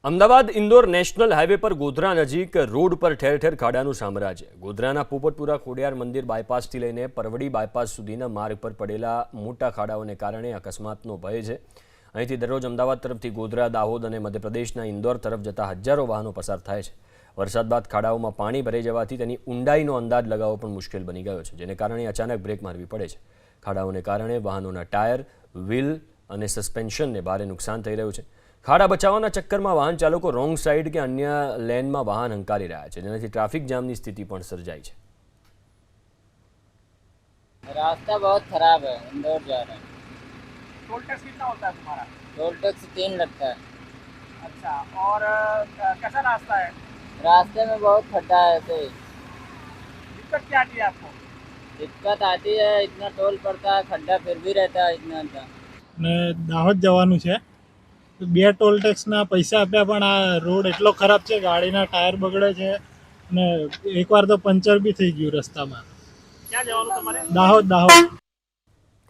Ahmedabad Indore national highway પર ગોધરા નજીક road પર ઠેર ઠેર ખાડાનું સામ્રાજ્ય। ગોધરાના પોપટપુરા ખોડિયાર મંદિર બાયપાસથી લઈને પરવડી બાયપાસ સુધીના માર્ગ પર પડેલા મોટા ખાડાઓને કારણે અકસ્માતનો ભય છે। અહીંથી દરરોજ અમદાવાદ તરફથી ગોધરા, દાહોદ અને મધ્યપ્રદેશના ઇન્દોર તરફ જતા હજારો વાહનો પસાર થાય છે। વરસાદ બાદ ખાડાઓમાં પાણી ભરાઈ જવાથી તેની ઊંડાઈનો અંદાજ લગાવવો પણ મુશ્કેલ બની ગયો છે, જેને કારણે અચાનક બ્રેક મારવી પડે છે। ખાડાઓને કારણે વાહનોના ટાયર, વ્હીલ અને સસ્પેન્શનને ભારે નુકસાન થઈ રહ્યું છે। ખાડા બચાવવાના ચક્કરમાં વાહન ચાલકો રોંગ સાઈડ કે અન્ય લેનમાં વાહન હંકારી રહ્યા છે, જેનાથી ટ્રાફિક જામની સ્થિતિ પણ સર્જાઈ છે। रास्ता बहुत खराब है, इंदौर जा रहे हैं। टोल टैक्स कितना होता है तुम्हारा? टोल टैक्स 3 लगता है। अच्छा, और कैसा रास्ता है? रास्ते में बहुत खड्डा है, ऐसे ही दिक्कत क्या आती है आपको? दिक्कत आती है, इतना टोल पड़ता है, खड्डा फिर भी रहता है इतना इतना। ને દાહોદ જવાનું છે તો 2 ટોલ ટેક્સના પૈસા આપ્યા પણ આ રોડ એટલો ખરાબ છે, ગાડીના ટાયર બગડે છે અને એકવાર તો પંચર બી થઈ ગયું રસ્તામાં। क्या जवाब तुम्हारे? દાહોદ